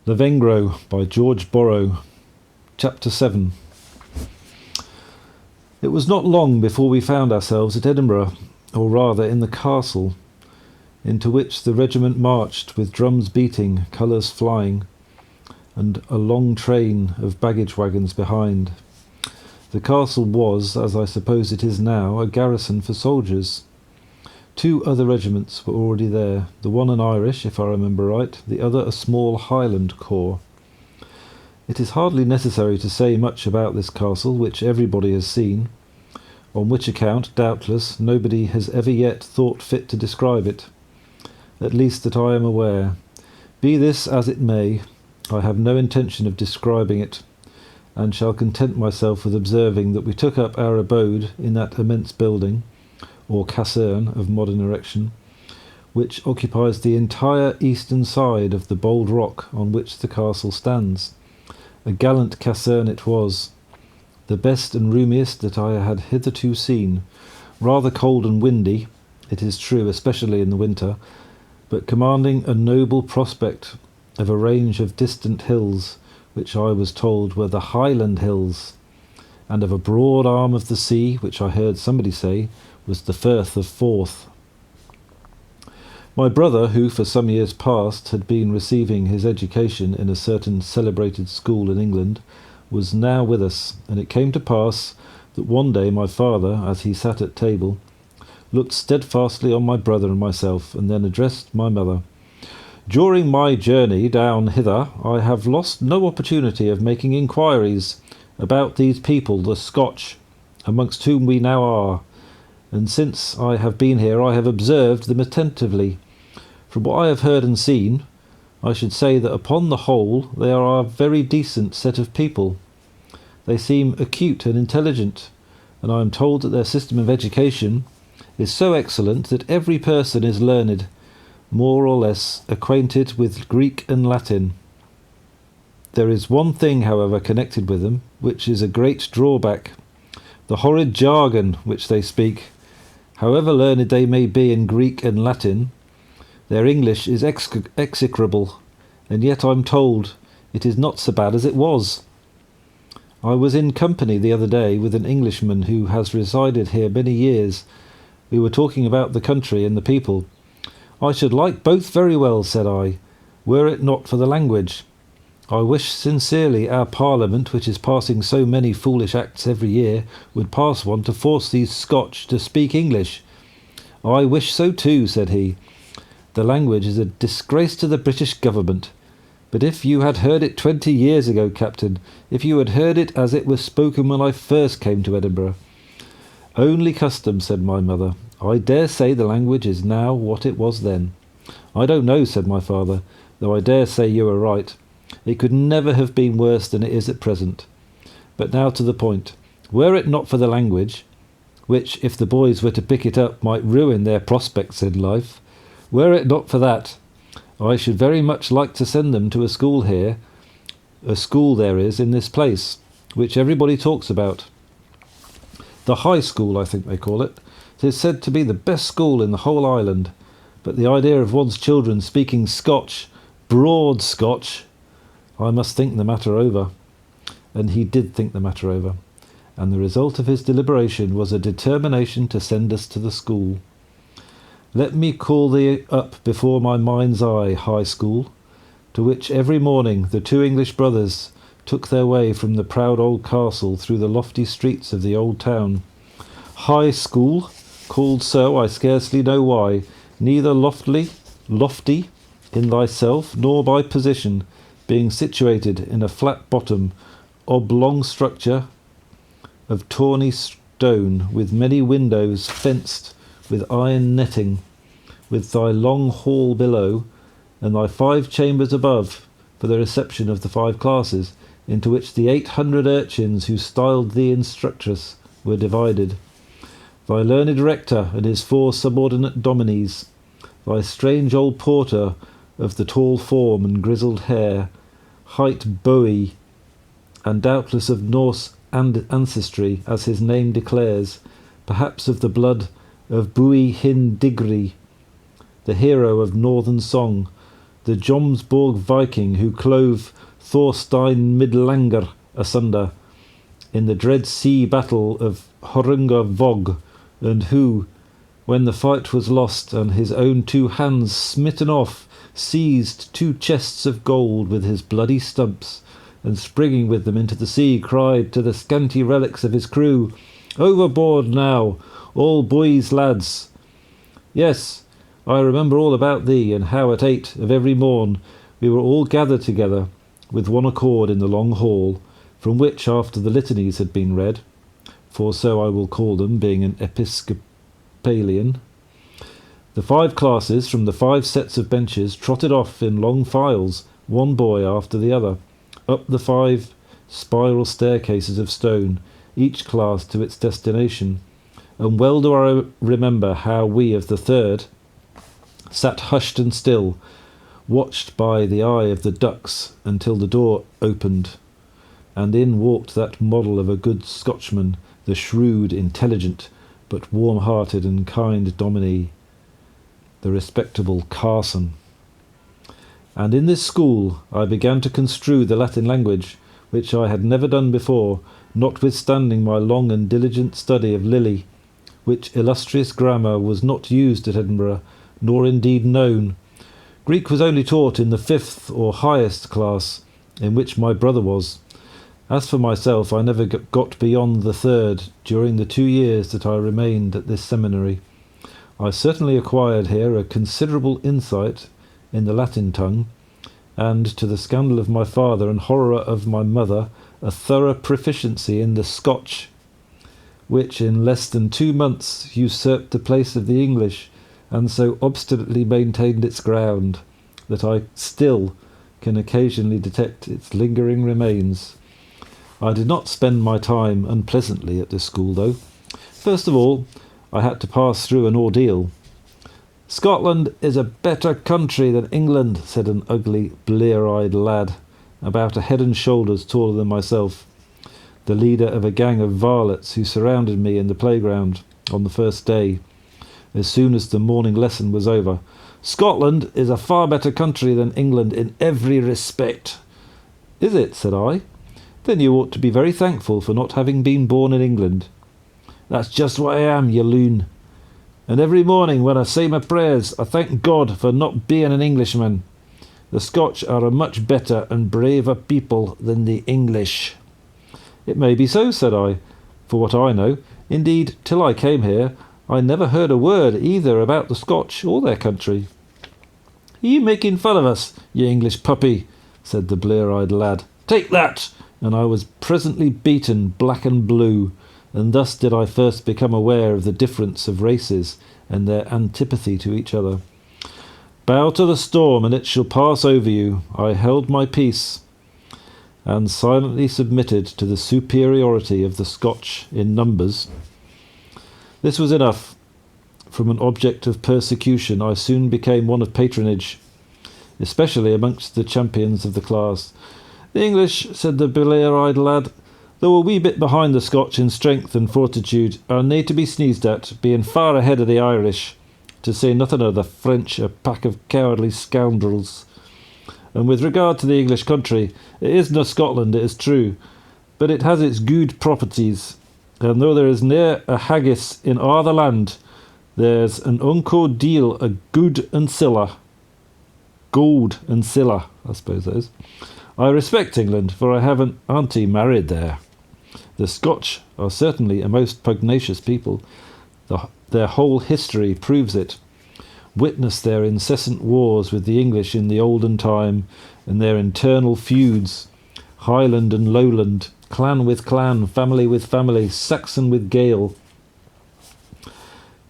Lavengro by George Borrow. Chapter 7. It was not long before we found ourselves at Edinburgh, or rather in the castle, into which the regiment marched with drums beating, colours flying, and a long train of baggage wagons behind. The castle was, as I suppose it is now, a garrison for soldiers. 2 other regiments were already there, the one an Irish, if I remember right, the other a small Highland corps. It is hardly necessary to say much about this castle, which everybody has seen, on which account, doubtless, nobody has ever yet thought fit to describe it, at least that I am aware. Be this as it may, I have no intention of describing it, and shall content myself with observing that we took up our abode in that immense building, or caserne of modern erection, which occupies the entire eastern side of the bold rock on which the castle stands. A gallant caserne it was, the best and roomiest that I had hitherto seen, rather cold and windy, it is true, especially in the winter, but commanding a noble prospect of a range of distant hills, which I was told were the Highland Hills, and of a broad arm of the sea, which I heard somebody say was the Firth of Forth. My brother, who for some years past had been receiving his education in a certain celebrated school in England, was now with us, and it came to pass that one day my father, as he sat at table, looked steadfastly on my brother and myself, and then addressed my mother. "During my journey down hither, I have lost no opportunity of making inquiries about these people, the Scotch, amongst whom we now are, and since I have been here I have observed them attentively. From what I have heard and seen, I should say that upon the whole they are a very decent set of people. They seem acute and intelligent, and I am told that their system of education is so excellent that every person is learned, more or less acquainted with Greek and Latin. There is one thing, however, connected with them, which is a great drawback, the horrid jargon which they speak. However learned they may be in Greek and Latin, their English is execrable, and yet I'm told it is not so bad as it was. I was in company the other day with an Englishman who has resided here many years. We were talking about the country and the people. I should like both very well, said I, were it not for the language. I wish sincerely our Parliament, which is passing so many foolish acts every year, would pass one to force these Scotch to speak English. I wish so too, said he. The language is a disgrace to the British government. But if you had heard it 20 years ago, Captain, if you had heard it as it was spoken when I first came to Edinburgh. Only custom, said my mother. I dare say the language is now what it was then. I don't know, said my father, though I dare say you are right. It could never have been worse than it is at present. But now to the point. Were it not for the language, which, if the boys were to pick it up, might ruin their prospects in life, were it not for that, I should very much like to send them to a school here, a school there is in this place, which everybody talks about. The High School, I think they call it. It is said to be the best school in the whole island, but the idea of one's children speaking Scotch, broad Scotch, I must think the matter over. And he did think the matter over, and the result of his deliberation was a determination to send us to the school. Let me call thee up before my mind's eye, High School, to which every morning the 2 English brothers took their way from the proud old castle through the lofty streets of the old town. High School, called so I scarcely know why, neither lofty in thyself nor by position, being situated in a flat bottom, oblong structure of tawny stone, with many windows fenced with iron netting, with thy long hall below, and thy 5 chambers above, for the reception of the 5 classes, into which the 800 urchins who styled thee instructress were divided. Thy learned rector and his 4 subordinate dominies, thy strange old porter of the tall form and grizzled hair, hight Bowie, and doubtless of Norse ancestry, as his name declares, perhaps of the blood of Bui Hin Digri, the hero of northern song, the Jomsborg Viking who clove Thorstein Midlanger asunder in the dread sea battle of Horunga Vog, and who, when the fight was lost and his own 2 hands smitten off, seized 2 chests of gold with his bloody stumps, and springing with them into the sea, cried to the scanty relics of his crew, "Overboard now, all boys lads!" Yes, I remember all about thee, and how at 8 of every morn we were all gathered together with one accord in the long hall, from which, after the litanies had been read, for so I will call them, being an Episcopalian, the 5 classes from the 5 sets of benches trotted off in long files, one boy after the other, up the 5 spiral staircases of stone, each class to its destination. And well do I remember how we of the 3rd sat hushed and still, watched by the eye of the ducks until the door opened, and in walked that model of a good Scotchman, the shrewd, intelligent, but warm-hearted and kind Dominie, the respectable Carson. And in this school I began to construe the Latin language, which I had never done before, notwithstanding my long and diligent study of Lilly, which illustrious grammar was not used at Edinburgh, nor indeed known. Greek was only taught in the 5th or highest class, in which my brother was. As for myself, I never got beyond the 3rd during the 2 years that I remained at this seminary. I certainly acquired here a considerable insight in the Latin tongue, and, to the scandal of my father and horror of my mother, a thorough proficiency in the Scotch, which in less than 2 months usurped the place of the English, and so obstinately maintained its ground, that I still can occasionally detect its lingering remains. I did not spend my time unpleasantly at this school, though. First of all, I had to pass through an ordeal. "Scotland is a better country than England," said an ugly, blear-eyed lad, about a head and shoulders taller than myself, the leader of a gang of varlets who surrounded me in the playground on the first day, as soon as the morning lesson was over. "Scotland is a far better country than England in every respect." "Is it?" said I. "Then you ought to be very thankful for not having been born in England." "That's just what I am, you loon. And every morning when I say my prayers, I thank God for not being an Englishman. The Scotch are a much better and braver people than the English." "It may be so," said I, "for what I know. Indeed, till I came here, I never heard a word either about the Scotch or their country." "Are you making fun of us, you English puppy?" said the blear-eyed lad. "Take that!" And I was presently beaten black and blue, and thus did I first become aware of the difference of races and their antipathy to each other. "Bow to the storm, and it shall pass over you." I held my peace, and silently submitted to the superiority of the Scotch in numbers. This was enough. From an object of persecution I soon became one of patronage, especially amongst the champions of the class. "The English," said the blear-eyed lad, "though a wee bit behind the Scotch in strength and fortitude, are nae to be sneezed at, being far ahead of the Irish, to say nothing of the French, a pack of cowardly scoundrels. And with regard to the English country, it isna Scotland, it is true, but it has its good properties, and though there is ne'er a haggis in a' the land, there's an unco deal o' good and siller. Gold and siller, I suppose that is. I respect England, for I have an auntie married there. The Scotch are certainly a most pugnacious people. Their whole history proves it. Witness their incessant wars with the English in the olden time, and their internal feuds, Highland and Lowland, clan with clan, family with family, Saxon with Gael.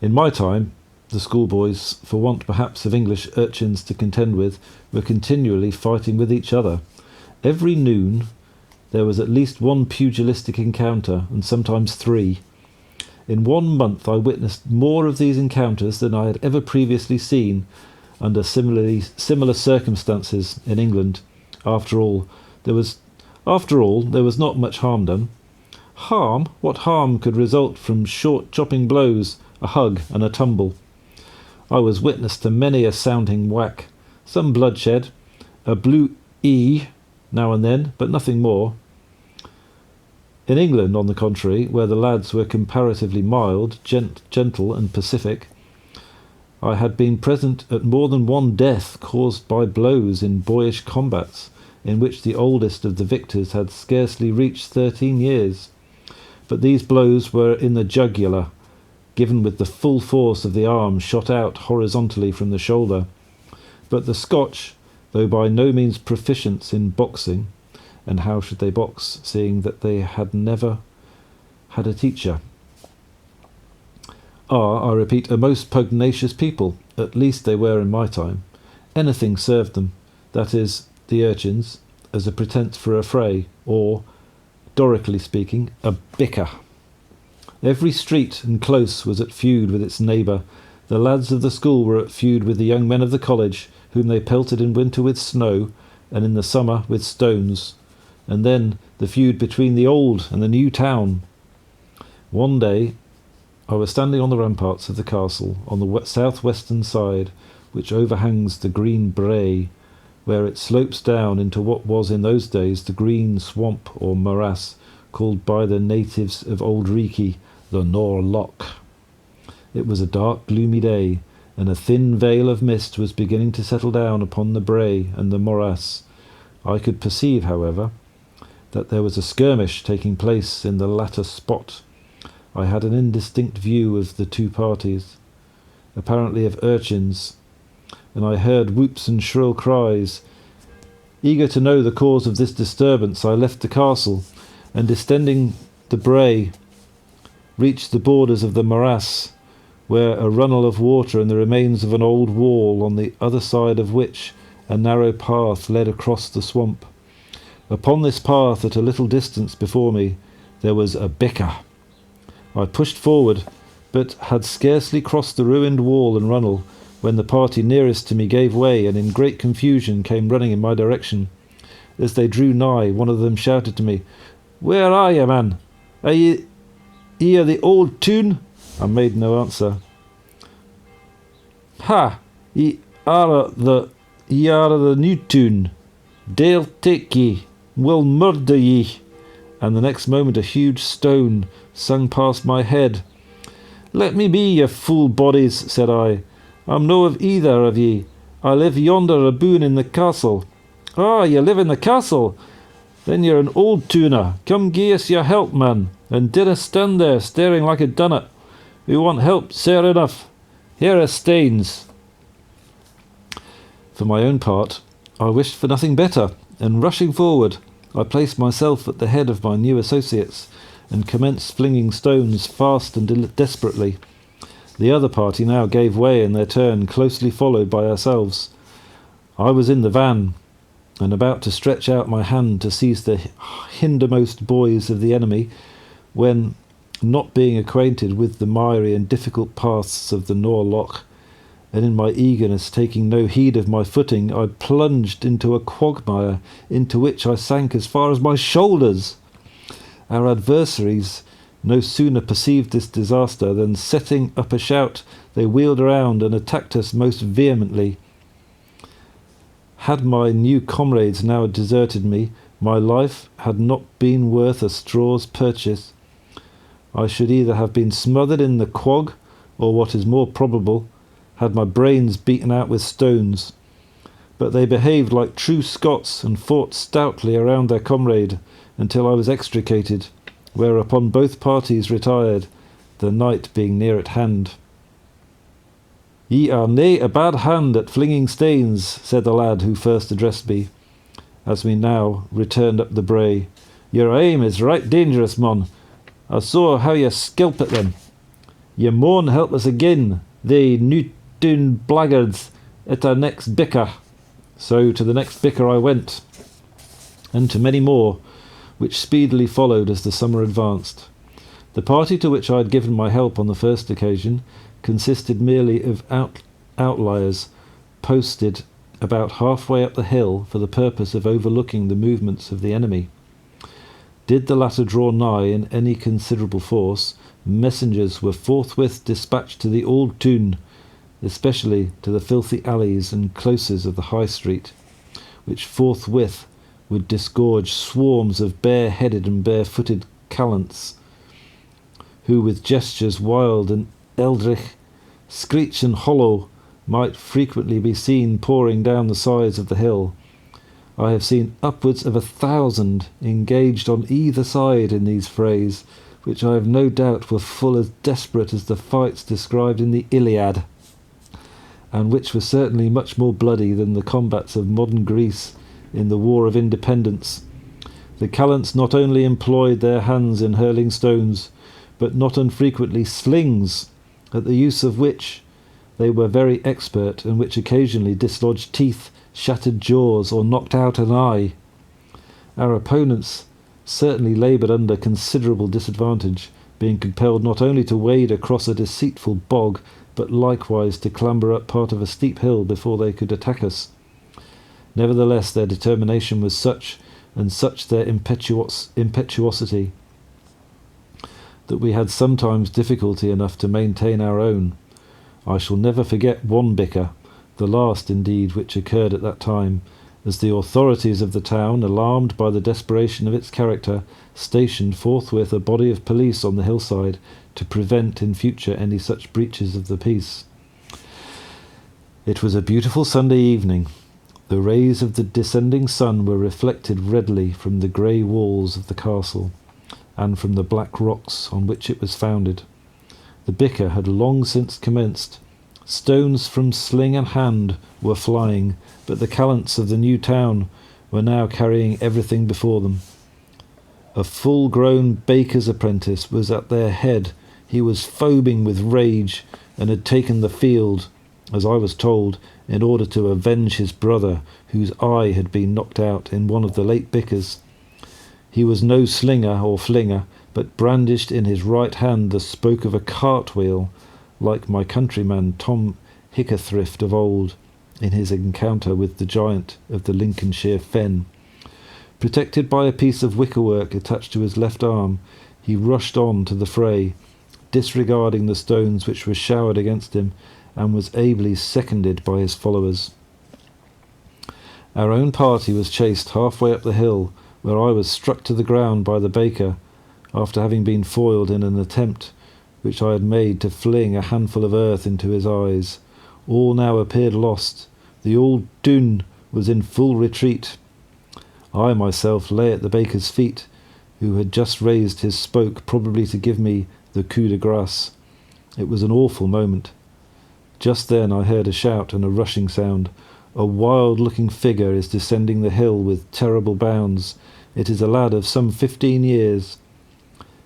In my time, the schoolboys, for want perhaps of English urchins to contend with, were continually fighting with each other. Every noon there was at least one pugilistic encounter, and sometimes 3. In 1 month I witnessed more of these encounters than I had ever previously seen under similar circumstances in England. After all, there was not much harm done. Harm? What harm could result from short chopping blows, a hug and a tumble? I was witness to many a sounding whack, some bloodshed, a blue E now and then, but nothing more. In England, on the contrary, where the lads were comparatively mild, gentle and pacific, I had been present at more than one death caused by blows in boyish combats, in which the oldest of the victors had scarcely reached 13 years. But these blows were in the jugular, given with the full force of the arm shot out horizontally from the shoulder. But the Scotch, though by no means proficients in boxing, and how should they box, seeing that they had never had a teacher, are, I repeat, a most pugnacious people. At least they were in my time. Anything served them, that is, the urchins, as a pretence for a fray, or, dorically speaking, a bicker. Every street and close was at feud with its neighbour. The lads of the school were at feud with the young men of the college, whom they pelted in winter with snow, and in the summer with stones. And then the feud between the old and the new town. One day I was standing on the ramparts of the castle, on the south-western side, which overhangs the green brae, where it slopes down into what was in those days the green swamp or morass, called by the natives of Old Reekie the Nor Loch. It was a dark, gloomy day, and a thin veil of mist was beginning to settle down upon the brae and the morass. I could perceive, however, that there was a skirmish taking place in the latter spot. I had an indistinct view of the two parties, apparently of urchins, and I heard whoops and shrill cries. Eager to know the cause of this disturbance, I left the castle, and descending the brae, reached the borders of the morass, where a runnel of water and the remains of an old wall, on the other side of which a narrow path led across the swamp. Upon this path, at a little distance before me, there was a bicker. I pushed forward, but had scarcely crossed the ruined wall and runnel, when the party nearest to me gave way, and in great confusion came running in my direction. As they drew nigh, one of them shouted to me, "Where are you, man? Are ye the old tune?" I made no answer. "Ha! Ye are the new tune. They'll take ye. We'll murder ye." And the next moment a huge stone sung past my head. "Let me be, ye fool bodies," said I. "I'm no of either of ye. I live yonder aboon in the castle." "Ah, ye live in the castle? Then you're an old tuner. Come gie us your help, man, and dinna stand there staring like a dunnut. We want help, sair enough. Here are stains." For my own part, I wished for nothing better, and rushing forward, I placed myself at the head of my new associates, and commenced flinging stones fast and desperately. The other party now gave way in their turn, closely followed by ourselves. I was in the van, and about to stretch out my hand to seize the hindermost boys of the enemy, when, not being acquainted with the miry and difficult paths of the Nor Loch, and in my eagerness taking no heed of my footing, I plunged into a quagmire, into which I sank as far as my shoulders. Our adversaries no sooner perceived this disaster than, setting up a shout, they wheeled around and attacked us most vehemently. Had my new comrades now deserted me, my life had not been worth a straw's purchase. I should either have been smothered in the quag, or, what is more probable, had my brains beaten out with stones. But they behaved like true Scots, and fought stoutly around their comrade until I was extricated, whereupon both parties retired, the night being near at hand. "Ye are nae a bad hand at flinging stains," said the lad who first addressed me, as we now returned up the brae. "Your aim is right dangerous, mon. I saw how ye skelp at them. Ye maun help us again, they Newtown blackguards, at our next bicker." So to the next bicker I went, and to many more, which speedily followed as the summer advanced. The party to which I had given my help on the first occasion consisted merely of outliers posted about halfway up the hill for the purpose of overlooking the movements of the enemy. Did the latter draw nigh in any considerable force, messengers were forthwith dispatched to the Old Tune, especially to the filthy alleys and closes of the High Street, which forthwith would disgorge swarms of bare-headed and bare-footed callants, who with gestures wild and eldritch, screech and hollow, might frequently be seen pouring down the sides of the hill. I have seen upwards of 1,000 engaged on either side in these frays, which I have no doubt were full as desperate as the fights described in the Iliad, and which were certainly much more bloody than the combats of modern Greece in the War of Independence. The callants not only employed their hands in hurling stones, but not unfrequently slings, at the use of which they were very expert, and which occasionally dislodged teeth, shattered jaws, or knocked out an eye. Our opponents certainly laboured under considerable disadvantage, being compelled not only to wade across a deceitful bog, but likewise to clamber up part of a steep hill before they could attack us. Nevertheless, their determination was such, and such their impetuosity, that we had sometimes difficulty enough to maintain our own. I shall never forget one bicker, the last indeed which occurred at that time, as the authorities of the town, alarmed by the desperation of its character, stationed forthwith a body of police on the hillside to prevent in future any such breaches of the peace. It was a beautiful Sunday evening. The rays of the descending sun were reflected redly from the grey walls of the castle, and from the black rocks on which it was founded. The bicker had long since commenced. Stones from sling and hand were flying, but the callants of the new town were now carrying everything before them. A full-grown baker's apprentice was at their head. He was foaming with rage, and had taken the field, as I was told, in order to avenge his brother, whose eye had been knocked out in one of the late bickers. He was no slinger or flinger, but brandished in his right hand the spoke of a cartwheel, like my countryman Tom Hickathrift of old, in his encounter with the giant of the Lincolnshire fen. Protected by a piece of wickerwork attached to his left arm, he rushed on to the fray, disregarding the stones which were showered against him, and was ably seconded by his followers. Our own party was chased halfway up the hill, where I was struck to the ground by the baker, after having been foiled in an attempt which I had made to fling a handful of earth into his eyes. All now appeared lost. The old Doon was in full retreat. I myself lay at the baker's feet, who had just raised his spoke, probably to give me the coup de grace. It was an awful moment. Just then I heard a shout and a rushing sound. A wild-looking figure is descending the hill with terrible bounds. It is a lad of some 15 years.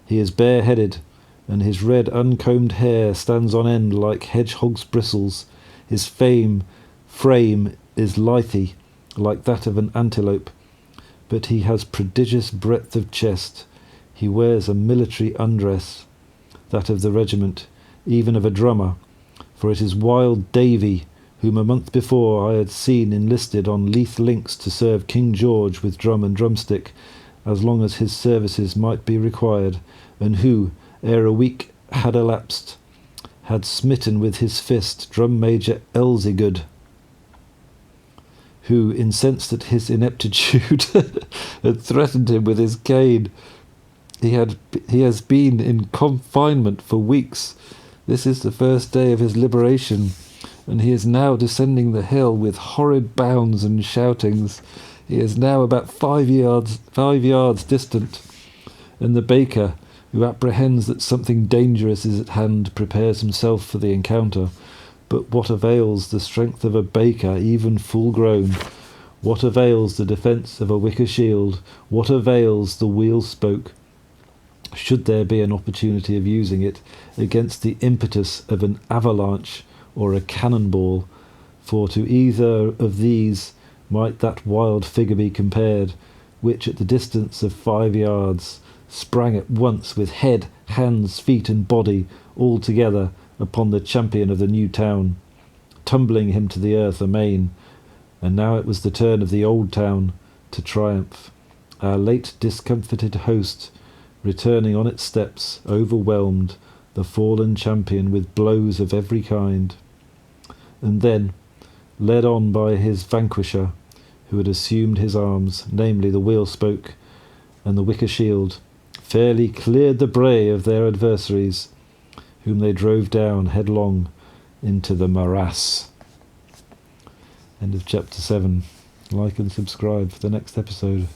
He is bare-headed, and his red uncombed hair stands on end like hedgehog's bristles. His frame is lithe, like that of an antelope, but he has prodigious breadth of chest. He wears a military undress, that of the regiment, even of a drummer, for it is Wild Davy, whom a month before I had seen enlisted on Leith Links to serve King George with drum and drumstick, as long as his services might be required, and who, ere a week had elapsed, had smitten with his fist Drum Major Elzigud, who, incensed at his ineptitude, had threatened him with his cane. He has been in confinement for weeks. This is the first day of his liberation, and he is now descending the hill with horrid bounds and shoutings. He is now about 5 yards distant, and the baker, who apprehends that something dangerous is at hand, prepares himself for the encounter. But what avails the strength of a baker, even full-grown? What avails the defence of a wicker shield? What avails the wheel spoke, should there be an opportunity of using it, against the impetus of an avalanche or a cannonball? For to either of these might that wild figure be compared, which at the distance of 5 yards sprang at once with head, hands, feet, and body all together upon the champion of the new town, tumbling him to the earth amain. And now it was the turn of the old town to triumph. Our late discomfited host, returning on its steps, overwhelmed the fallen champion with blows of every kind. and then, led on by his vanquisher, who had assumed his arms, namely the wheel spoke and the wicker shield, fairly cleared the bray of their adversaries, whom they drove down headlong into the morass. End of chapter 7. Like and subscribe for the next episode.